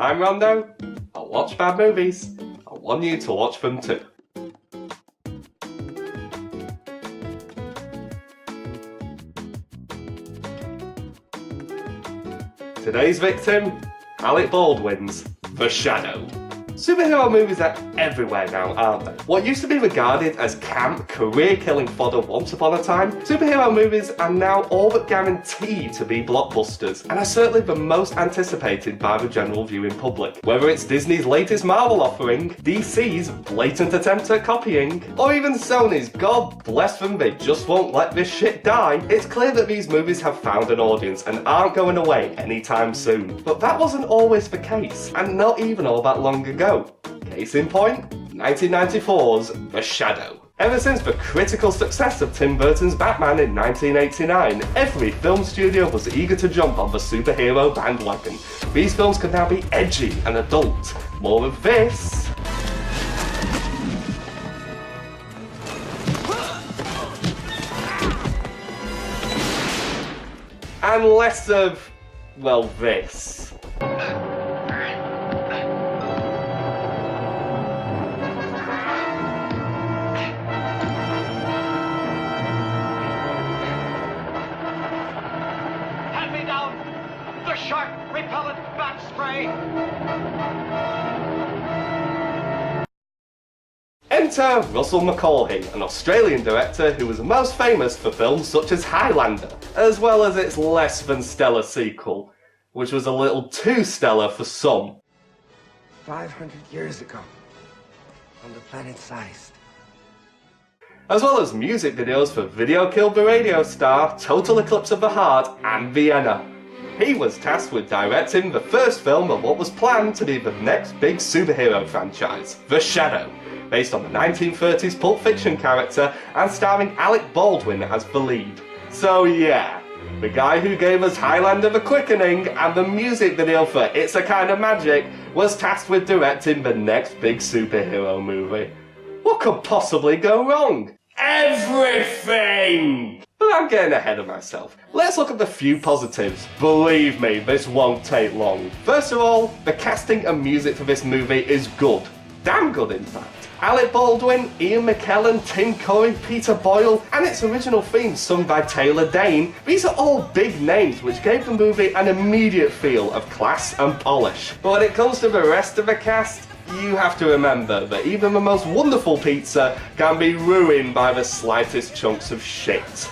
I'm Rondo. I watch bad movies. I want you to watch them too. Today's victim, Alec Baldwin's The Shadow. Superhero movies are everywhere now, aren't they? What used to be regarded as camp, career-killing fodder once upon a time, superhero movies are now all but guaranteed to be blockbusters, and are certainly the most anticipated by the general viewing public. Whether it's Disney's latest Marvel offering, DC's blatant attempt at copying, or even Sony's, God bless them, they just won't let this shit die, it's clear that these movies have found an audience and aren't going away anytime soon. But that wasn't always the case, and not even all that long ago. Case in point, 1994's The Shadow. Ever since the critical success of Tim Burton's Batman in 1989, every film studio was eager to jump on the superhero bandwagon. These films could now be edgy and adult. More of this. And less of, well, this. The shark repellent bat spray! Enter Russell McCaughey, an Australian director who was most famous for films such as Highlander, as well as its less than stellar sequel, which was a little too stellar for some. 500 years ago, on the planet Zeist. As well as music videos for Video Killed the Radio Star, Total Eclipse of the Heart, and Vienna. He was tasked with directing the first film of what was planned to be the next big superhero franchise, The Shadow, based on the 1930s Pulp Fiction character and starring Alec Baldwin as the lead. So yeah, the guy who gave us Highlander the Quickening and the music video for It's a Kind of Magic was tasked with directing the next big superhero movie. What could possibly go wrong? Everything! But I'm getting ahead of myself. Let's look at the few positives. Believe me, this won't take long. First of all, the casting and music for this movie is good. Damn good, in fact. Alec Baldwin, Ian McKellen, Tim Curry, Peter Boyle, and its original theme sung by Taylor Dayne. These are all big names which gave the movie an immediate feel of class and polish. But when it comes to the rest of the cast, you have to remember that even the most wonderful pizza can be ruined by the slightest chunks of shit.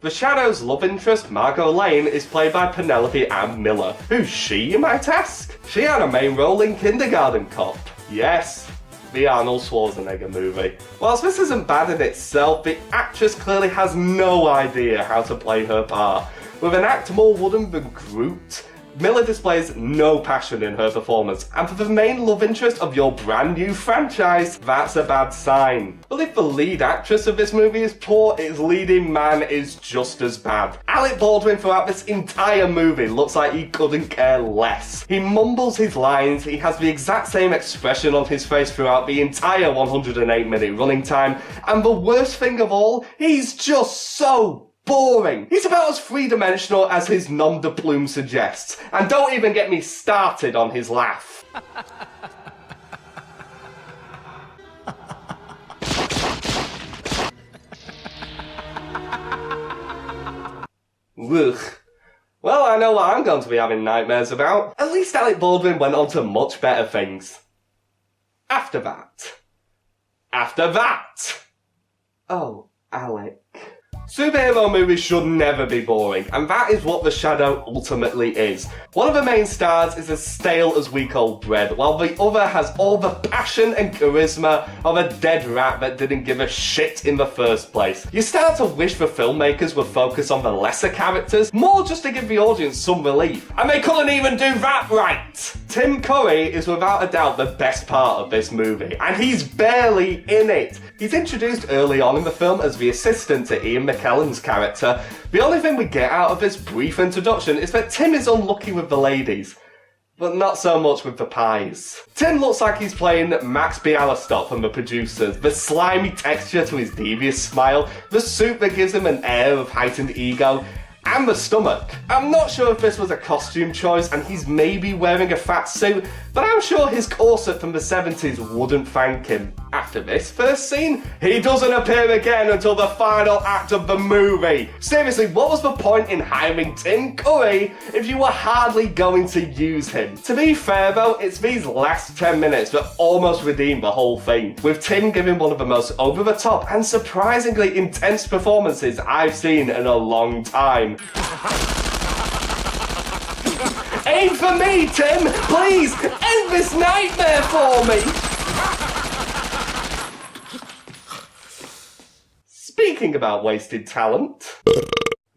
The Shadow's love interest, Margot Lane, is played by Penelope Ann Miller. Who's she, you might ask? She had a main role in Kindergarten Cop. Yes, the Arnold Schwarzenegger movie. Whilst this isn't bad in itself, the actress clearly has no idea how to play her part. With an act more wooden than Groot, Miller displays no passion in her performance, and for the main love interest of your brand new franchise, that's a bad sign. But if the lead actress of this movie is poor, its leading man is just as bad. Alec Baldwin throughout this entire movie looks like he couldn't care less. He mumbles his lines, he has the exact same expression on his face throughout the entire 108-minute running time, and the worst thing of all, he's just so boring. He's about as three-dimensional as his nom de plume suggests. And don't even get me started on his laugh. Ugh. Well, I know what I'm going to be having nightmares about. At least Alec Baldwin went on to much better things. After that. Oh, Alec. Superhero movies should never be boring, and that is what The Shadow ultimately is. One of the main stars is as stale as week old bread, while the other has all the passion and charisma of a dead rat that didn't give a shit in the first place. You start to wish the filmmakers would focus on the lesser characters, more just to give the audience some relief. And they couldn't even do that right! Tim Curry is without a doubt the best part of this movie, and he's barely in it. He's introduced early on in the film as the assistant to Ian McKellen's character. The only thing we get out of this brief introduction is that Tim is unlucky with the ladies, but not so much with the pies. Tim looks like he's playing Max Bialystock from The Producers, the slimy texture to his devious smile, the suit that gives him an air of heightened ego, and the stomach. I'm not sure if this was a costume choice and he's maybe wearing a fat suit, but I'm sure his corset from the 70s wouldn't thank him. After this first scene, he doesn't appear again until the final act of the movie. Seriously, what was the point in hiring Tim Curry if you were hardly going to use him? To be fair though, it's these last 10 minutes that almost redeem the whole thing, with Tim giving one of the most over-the-top and surprisingly intense performances I've seen in a long time. Aim for me, Tim! Please, end this nightmare for me! Speaking about wasted talent...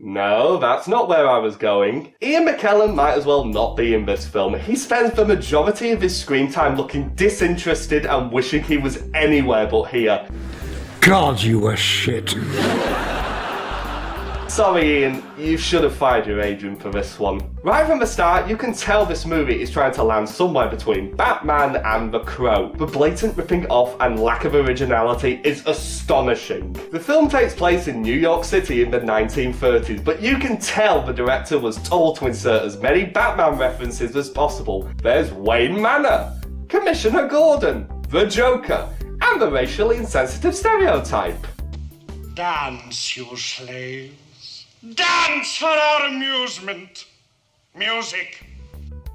No, that's not where I was going. Ian McKellen might as well not be in this film. He spends the majority of his screen time looking disinterested and wishing he was anywhere but here. God, you were shit. Sorry Ian, you should have fired your agent for this one. Right from the start, you can tell this movie is trying to land somewhere between Batman and The Crow. The blatant ripping off and lack of originality is astonishing. The film takes place in New York City in the 1930s, but you can tell the director was told to insert as many Batman references as possible. There's Wayne Manor, Commissioner Gordon, the Joker, and the racially insensitive stereotype. Dance, you slaves. Dance for our amusement. Music.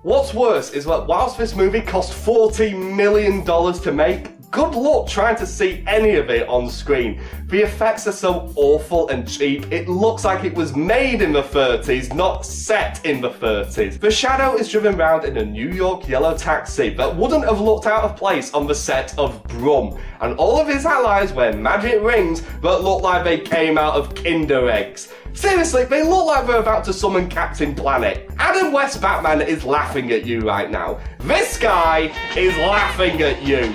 What's worse is that whilst this movie cost $40 million to make, good luck trying to see any of it on screen. The effects are so awful and cheap, it looks like it was made in the 30s, not set in the 30s. The Shadow is driven around in a New York yellow taxi that wouldn't have looked out of place on the set of Brum, and all of his allies wear magic rings that look like they came out of Kinder eggs. Seriously, they look like they're about to summon Captain Planet. Adam West Batman is laughing at you right now. This guy is laughing at you.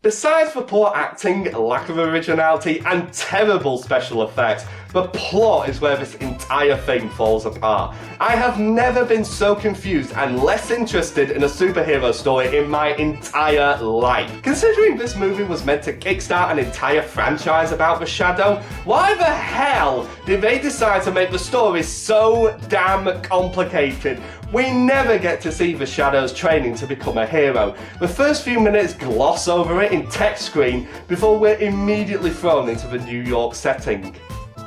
Besides for poor acting, lack of originality, and terrible special effects, the plot is where this entire thing falls apart. I have never been so confused and less interested in a superhero story in my entire life. Considering this movie was meant to kickstart an entire franchise about the Shadow, why the hell did they decide to make the story so damn complicated? We never get to see the Shadow's training to become a hero. The first few minutes gloss over it in text screen before we're immediately thrown into the New York setting.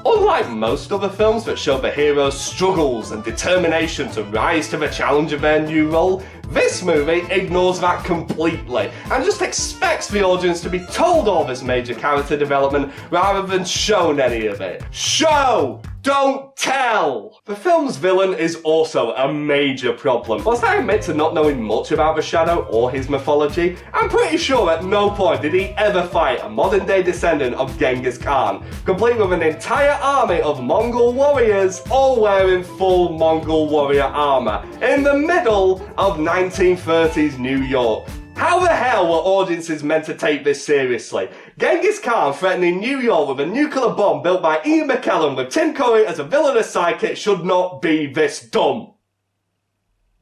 Unlike most other films that show the hero's struggles and determination to rise to the challenge of their new role, this movie ignores that completely and just expects the audience to be told all this major character development rather than shown any of it. Show! Don't tell! The film's villain is also a major problem. Whilst I admit to not knowing much about the Shadow or his mythology, I'm pretty sure at no point did he ever fight a modern day descendant of Genghis Khan, complete with an entire army of Mongol warriors, all wearing full Mongol warrior armour, in the middle of 1930s New York. How the hell were audiences meant to take this seriously? Genghis Khan threatening New York with a nuclear bomb built by Ian McKellen with Tim Curry as a villainous sidekick should not be this dumb.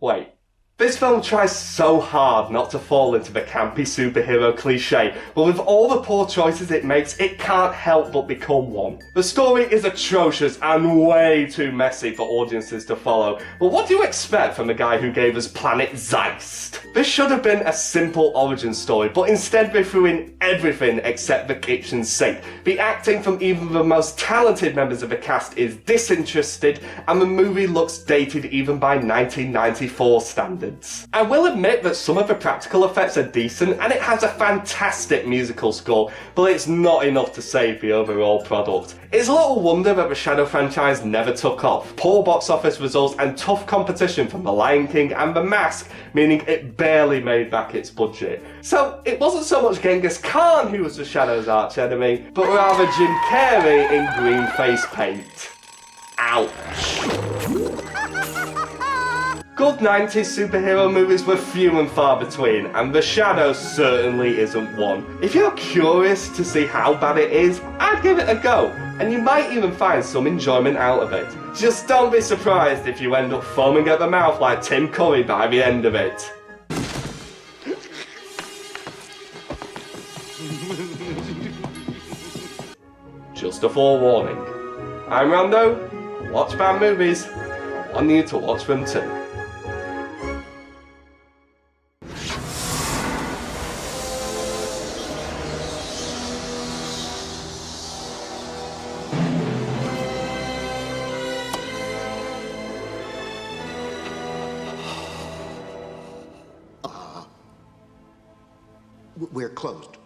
Wait. This film tries so hard not to fall into the campy superhero cliche, but with all the poor choices it makes, it can't help but become one. The story is atrocious and way too messy for audiences to follow, but what do you expect from the guy who gave us Planet Zeist? This should have been a simple origin story, but instead they threw in everything except the kitchen sink. The acting from even the most talented members of the cast is disinterested, and the movie looks dated even by 1994 standards. I will admit that some of the practical effects are decent and it has a fantastic musical score, but it's not enough to save the overall product. It's a little wonder that the Shadow franchise never took off. Poor box office results and tough competition from The Lion King and The Mask, meaning it barely made back its budget. So it wasn't so much Genghis Khan who was the Shadow's archenemy, but rather Jim Carrey in green face paint. Ouch. Good 90s superhero movies were few and far between, and The Shadow certainly isn't one. If you're curious to see how bad it is, I'd give it a go, and you might even find some enjoyment out of it. Just don't be surprised if you end up foaming at the mouth like Tim Curry by the end of it. Just a forewarning. I'm Rondo. I watch bad movies. I want you to watch them too. We're closed.